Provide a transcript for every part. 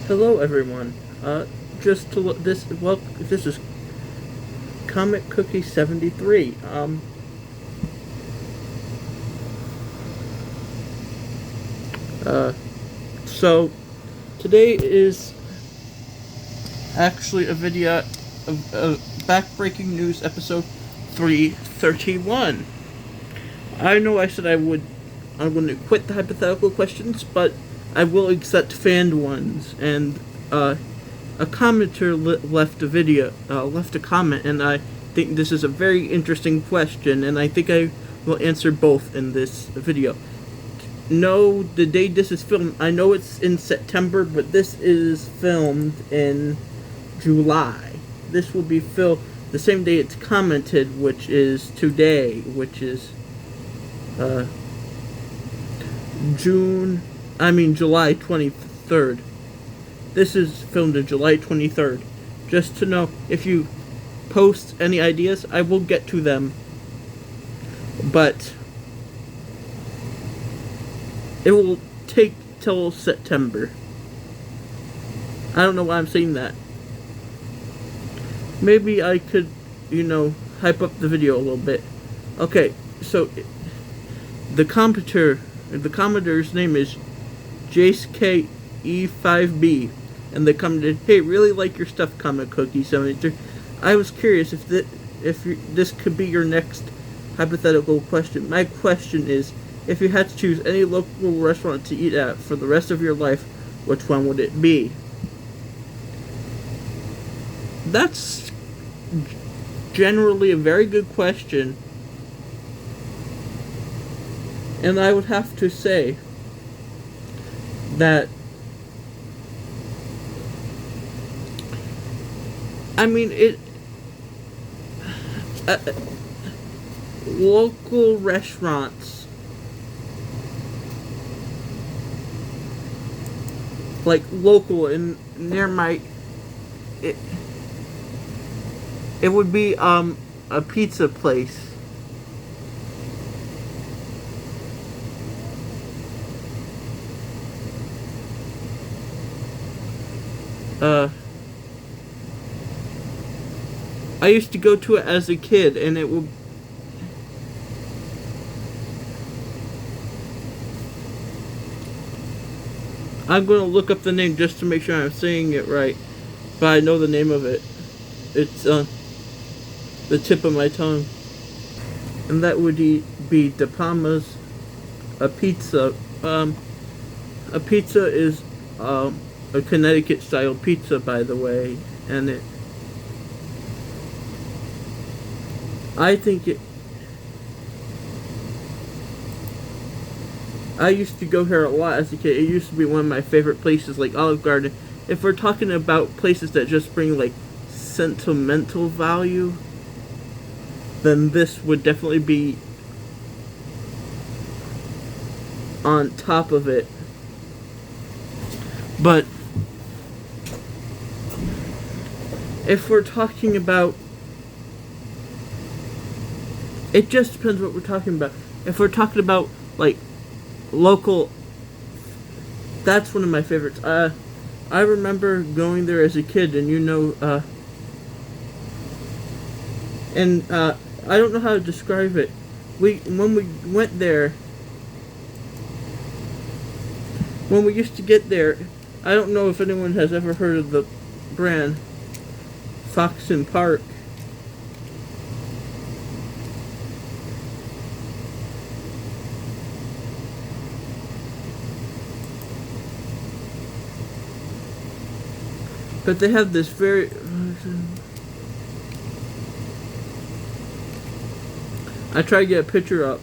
Hello, everyone. Just to look this. Well, this is Comic Cookie 73. Uh, so today is actually a video of backbreaking news episode 331. I know I said I'm going to quit the hypothetical questions, but I will accept fanned ones. And a commenter left a comment, and I think this is a very interesting question, and I think I will answer both in this video. No, the day this is filmed, I know it's in September, but this is filmed in July. This will be filmed the same day it's commented, which is today, which is July 23rd. This is filmed on July 23rd. Just to know, if you post any ideas, I will get to them. But it will take till September. I don't know why I'm saying that. Maybe I could, hype up the video a little bit. Okay, so the commenter's name is JaceKE5B, and they commented, "Hey, really like your stuff, Comic Cookie 73. I was curious if this could be your next hypothetical question. My question is, if you had to choose any local restaurant to eat at for the rest of your life, which one would it be?" That's generally a very good question. And I would have to say that, local restaurants, like local and near it would be a pizza place. I used to go to it as a kid, and it would. I'm going to look up the name just to make sure I'm saying it right, but I know the name of it. It's the tip of my tongue. And that would be De Palma's a pizza. A pizza is a Connecticut style pizza, by the way, and I used to go here a lot as a kid. It used to be one of my favorite places, like Olive Garden. If we're talking about places that just bring like sentimental value, then this would definitely be on top of it. But if we're talking about, it just depends what we're talking about. If we're talking about like local, that's one of my favorites. I remember going there as a kid, and I don't know how to describe it. When we went there, when we used to get there, I don't know if anyone has ever heard of the brand Fox and Park. But they have this very. I try to get a picture up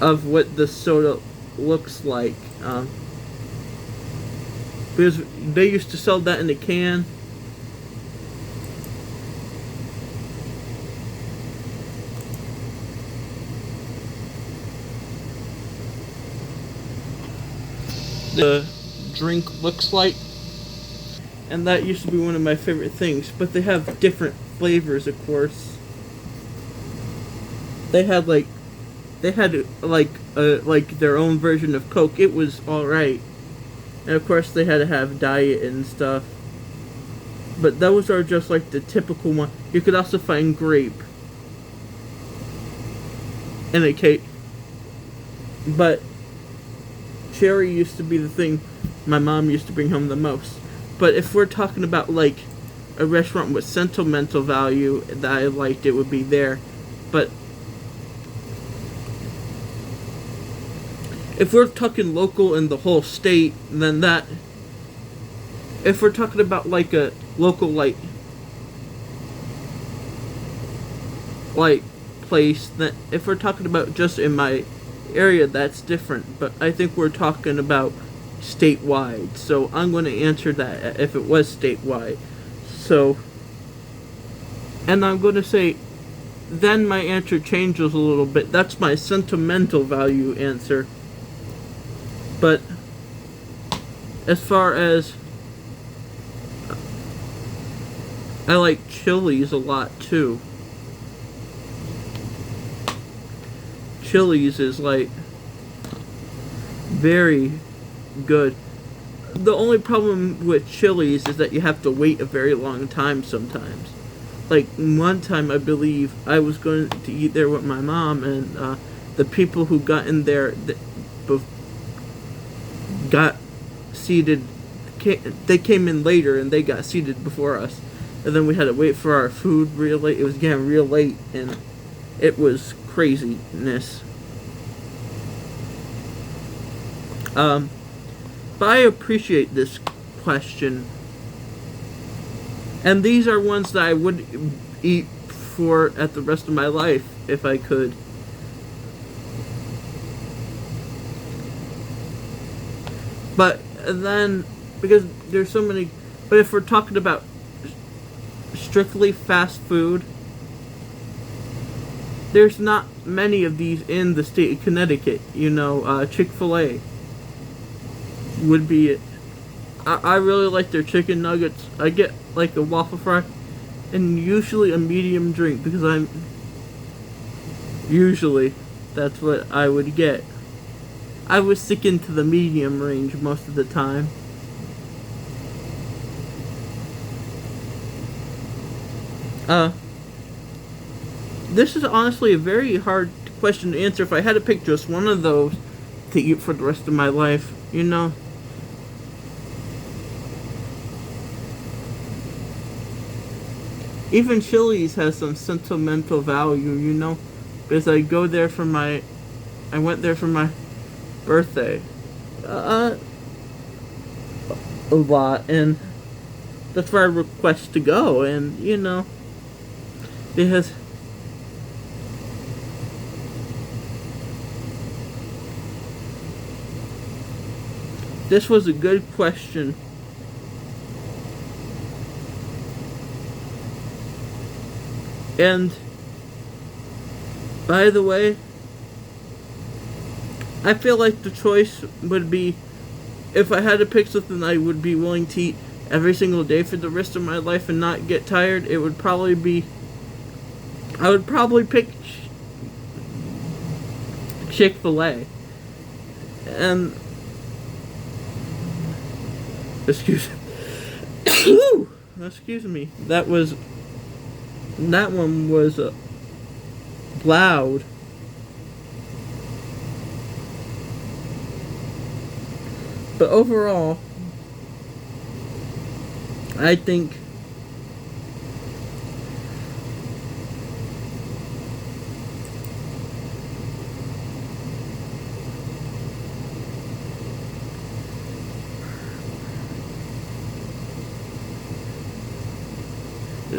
of what the soda looks like. Because they used to sell that in a can. The drink looks like, and that used to be one of my favorite things. But they have different flavors, of course. They had like they had like their own version of Coke. It was all right, and of course they had to have diet and stuff. But those are just like the typical one. You could also find grape in a cake, but cherry used to be the thing my mom used to bring home the most. But if we're talking about like a restaurant with sentimental value that I liked, it would be there. But if we're talking local in the whole state, then that. If we're talking about like a local like place, that if we're talking about just in my area, that's different. But I think we're talking about statewide. So I'm going to answer that if it was statewide. So, and I'm going to say, then my answer changes a little bit. That's my sentimental value answer. But as far as I like Chili's a lot too. Chili's is like very good. The only problem with Chili's is that you have to wait a very long time sometimes. Like one time I believe I was going to eat there with my mom, and the people who got in there got seated. They came in later and they got seated before us. And then we had to wait for our food real late. It was getting real late, and it was craziness. But I appreciate this question. And these are ones that I would eat for at the rest of my life if I could. But then, because there's so many, but if we're talking about strictly fast food, there's not many of these in the state of Connecticut. Chick-fil-A would be it. I really like their chicken nuggets. I get like a waffle fry and usually a medium drink because usually that's what I would get. I was sticking to the medium range most of the time. This is honestly a very hard question to answer. If I had to pick just one of those to eat for the rest of my life, even Chili's has some sentimental value, because I went there for my birthday, a lot, and that's where I request to go, and, because this was a good question. And by the way, I feel like the choice would be, if I had to pick something I would be willing to eat every single day for the rest of my life and not get tired, it would probably be, I would probably pick Chick-fil-A. And excuse me. That one was loud. But overall, I think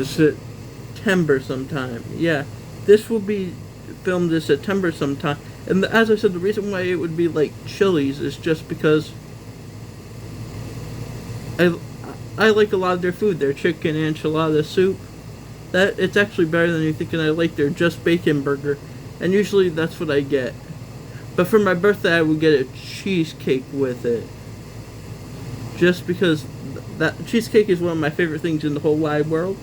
September sometime. Yeah, this will be filmed in September sometime. And as I said, the reason why it would be like Chili's is just because I like a lot of their food. Their chicken enchilada soup. That it's actually better than you think, and I like their just bacon burger. And usually that's what I get. But for my birthday, I would get a cheesecake with it. Just because that cheesecake is one of my favorite things in the whole wide world.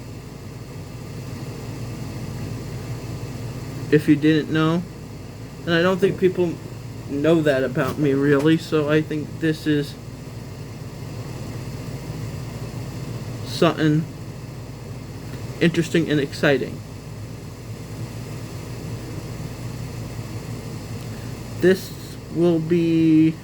If you didn't know. And I don't think people know that about me, really, so I think this is something interesting and exciting. This will be...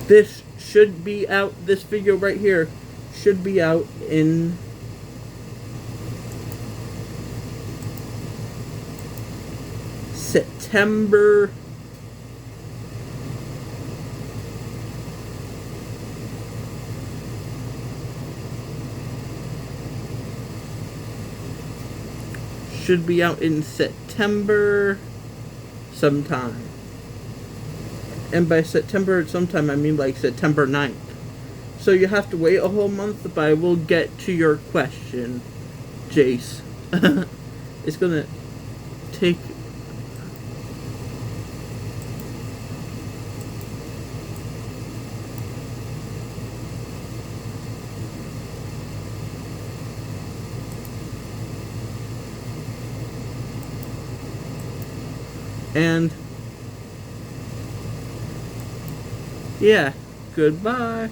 This should be out, this video right here should be out in September. Should be out in September sometime. And by September sometime, I mean like September 9th. So you have to wait a whole month, but I will get to your question, Jace. It's gonna take... And yeah, goodbye.